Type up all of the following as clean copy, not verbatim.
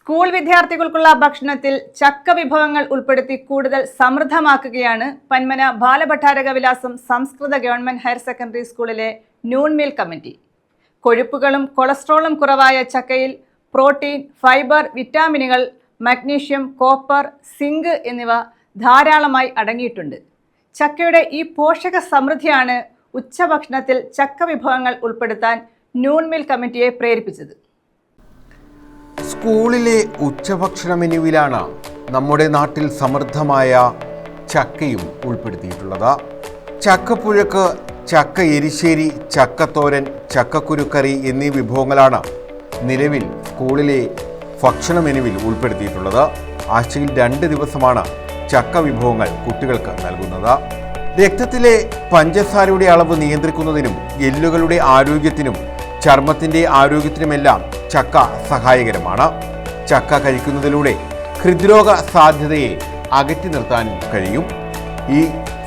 School വിദ്യാർത്ഥികൾക്കുള്ള ഭക്ഷണത്തിൽ ചക്ക വിഭവങ്ങൾ ഉൾപ്പെടുത്തി കൂടുതൽ സമൃദ്ധമാക്കുകയാണ് Panmana Balabhattaraka Vilasam Sanskrit government higher secondary സ്കൂളിലെ നൂൺ മീൽ കമ്മിറ്റി. കൊഴുപ്പുകളും കൊളസ്ട്രോളും കുറവായ ചക്കയിൽ പ്രോട്ടീൻ, ഫൈബർ, വിറ്റാമിനുകൾ, മഗ്നീഷ്യം, കോപ്പർ, സിങ്ക് എന്നിവ ധാരാളമായി അടങ്ങിയിട്ടുണ്ട്. ചക്കയുടെ ഈ പോഷക സമൃദ്ധിയാണ് ഉച്ചഭക്ഷണത്തിൽ ചക്ക വിഭവങ്ങൾ ഉൾപ്പെടുത്താൻ നൂൺ മീൽ കമ്മിറ്റിയെ പ്രേരിപ്പിച്ചത്. സ്കൂളിലെ ഉച്ചഭക്ഷണ മെനുവിലാണ് നമ്മുടെ നാട്ടിൽ സമൃദ്ധമായ ചക്കയും ഉൾപ്പെടുത്തിയിട്ടുള്ളത്. ചക്കപ്പുഴുക്ക്, ചക്ക എരിശ്ശേരി, ചക്കത്തോരൻ, ചക്കക്കുരുക്കറി എന്നീ വിഭവങ്ങളാണ് നിലവിൽ സ്കൂളിലെ ഭക്ഷണ മെനുവിൽ ഉൾപ്പെടുത്തിയിട്ടുള്ളത്. ആഴ്ചയിൽ 2 ദിവസമാണ് ചക്ക വിഭവങ്ങൾ കുട്ടികൾക്ക് നൽകുന്നത്. രക്തത്തിലെ പഞ്ചസാരയുടെ അളവ് നിയന്ത്രിക്കുന്നതിനും എല്ലുകളുടെ ആരോഗ്യത്തിനും ചർമ്മത്തിൻ്റെ ആരോഗ്യത്തിനുമെല്ലാം ചക്ക സഹായകരമാണ്. ചക്ക കഴിക്കുന്നതിലൂടെ ഹൃദ്രോഗ സാധ്യതയെ അകറ്റി നിർത്താൻ കഴിയും. ഈ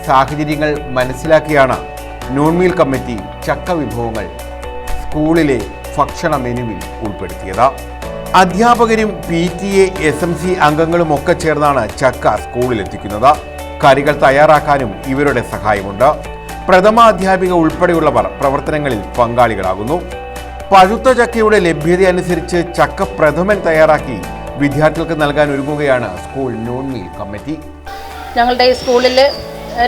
സാഹചര്യങ്ങൾ മനസ്സിലാക്കിയാണ് നൂൺ മീൽ കമ്മിറ്റി ചക്ക വിഭവങ്ങൾ സ്കൂളിലെ ഭക്ഷണ മെനുവിൽ ഉൾപ്പെടുത്തിയത്. അധ്യാപകരും PTA, SMC അംഗങ്ങളും ഒക്കെ ചേർന്നാണ് ചക്ക സ്കൂളിലെത്തിക്കുന്നത്. കറികൾ തയ്യാറാക്കാനും ഇവരുടെ സഹായമുണ്ട്. പ്രഥമാധ്യാപിക ഉൾപ്പെടെയുള്ളവർ പ്രവർത്തനങ്ങളിൽ പങ്കാളികളാകുന്നു. പഴുത്ത ചക്കയുടെ ലഭ്യത അനുസരിച്ച് ചക്ക പ്രഥമൻ തയ്യാറാക്കി വിദ്യാർത്ഥികൾക്ക് നൽകാൻ ഒരുങ്ങുകയാണ് സ്കൂൾ നൂൺ മീൽ കമ്മിറ്റി. ഞങ്ങളുടെ ഈ സ്കൂളിൽ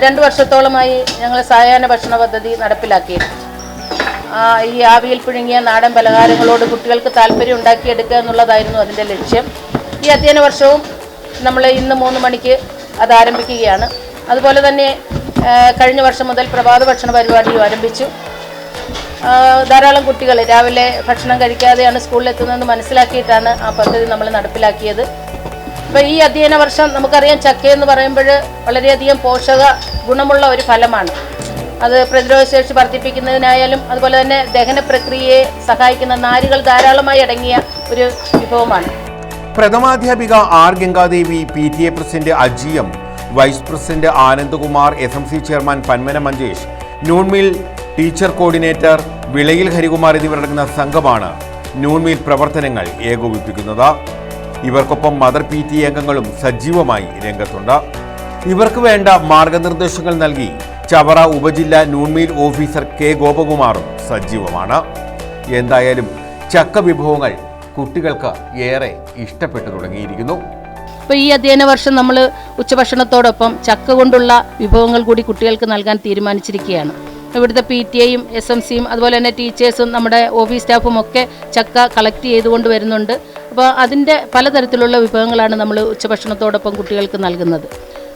2 വർഷത്തോളമായി ഞങ്ങൾ സായാഹ്ന ഭക്ഷണ പദ്ധതി നടപ്പിലാക്കിയിരുന്നു. ഈ ആവിയിൽ പുഴുങ്ങിയ നാടൻ പലഹാരങ്ങളോട് കുട്ടികൾക്ക് താല്പര്യം ഉണ്ടാക്കിയെടുക്കുക എന്നുള്ളതായിരുന്നു അതിൻ്റെ ലക്ഷ്യം. ഈ അധ്യയന വർഷവും നമ്മൾ ഇന്ന് 3 മണിക്ക് അത് ആരംഭിക്കുകയാണ്. അതുപോലെ തന്നെ കഴിഞ്ഞ വർഷം മുതൽ പ്രഭാത ഭക്ഷണ പരിപാടിയും ആരംഭിച്ചു. ധാരാളം കുട്ടികൾ രാവിലെ ഭക്ഷണം കഴിക്കാതെയാണ് സ്കൂളിലെത്തുന്നതെന്ന് മനസ്സിലാക്കിയിട്ടാണ് ആ പദ്ധതി നമ്മൾ നടപ്പിലാക്കിയത്. അപ്പോൾ ഈ അധ്യയന വർഷം നമുക്കറിയാം, ചക്ക എന്ന് പറയുമ്പോൾ വളരെയധികം പോഷക ഗുണമുള്ള ഒരു ഫലമാണ്. അത് പ്രതിരോധശേഷി വർദ്ധിപ്പിക്കുന്നതിനായാലും അതുപോലെ തന്നെ ദഹന പ്രക്രിയയെ സഹായിക്കുന്ന നാരുകൾ ധാരാളമായി അടങ്ങിയ ഒരു വിഭവമാണ്. പ്രഥമാധ്യാപിക R. Gangadevi, PTA president Ajiyam, vice president Anandakumar, SMC chairman Panmana Manjesh, noon meal teacher coordinator Vilayil Harikumar എന്നിവരടങ്ങുന്ന സംഘമാണ് നൂൺ മീൽ പ്രവർത്തനങ്ങൾ ഏകോപിപ്പിക്കുന്നത്. ഇവർക്കൊപ്പം മദർ PTA അംഗങ്ങളും സജീവമായി രംഗത്തുണ്ട്. ഇവർക്ക് വേണ്ട മാർഗനിർദ്ദേശങ്ങൾ നൽകി ചവറ ഉപജില്ല നൂൺ മീൽ ഓഫീസർ K. ഗോപകുമാറും സജീവമാണ്. എന്തായാലും ചക്ക വിഭവങ്ങൾ കുട്ടികൾക്ക് ഏറെ ഇഷ്ടപ്പെട്ടു തുടങ്ങിയിരിക്കുന്നു. ഇപ്പോൾ ഈ അധ്യയന വർഷം നമ്മൾ ഉച്ചഭക്ഷണത്തോടൊപ്പം ചക്ക കൊണ്ടുള്ള വിഭവങ്ങൾ കൂടി കുട്ടികൾക്ക് നൽകാൻ തീരുമാനിച്ചിരിക്കുകയാണ്. ഇവിടുത്തെ PTA-യും SMC-യും അതുപോലെ തന്നെ ടീച്ചേഴ്സും നമ്മുടെ ഓഫീസ് സ്റ്റാഫും ഒക്കെ ചക്ക കളക്ട് ചെയ്തുകൊണ്ട് വരുന്നുണ്ട്. അപ്പോൾ അതിൻ്റെ പലതരത്തിലുള്ള വിഭവങ്ങളാണ് നമ്മൾ ഉച്ചഭക്ഷണത്തോടൊപ്പം കുട്ടികൾക്ക് നൽകുന്നത്.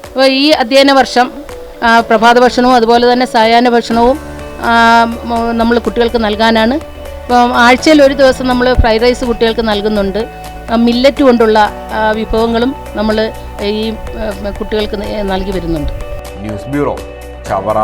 അപ്പോൾ ഈ അധ്യയന വർഷം പ്രഭാത ഭക്ഷണവും അതുപോലെ തന്നെ സായാഹ്ന ഭക്ഷണവും നമ്മൾ കുട്ടികൾക്ക് നൽകാനാണ്. അപ്പം ആഴ്ചയിൽ 1 ദിവസം നമ്മൾ ഫ്രൈഡ് റൈസ് കുട്ടികൾക്ക് നൽകുന്നുണ്ട്. മില്ലറ്റ് കൊണ്ടുള്ള വിഭവങ്ങളും നമ്മൾ ഈ കുട്ടികൾക്ക് നൽകി വരുന്നുണ്ട്. News bureau, Chavara.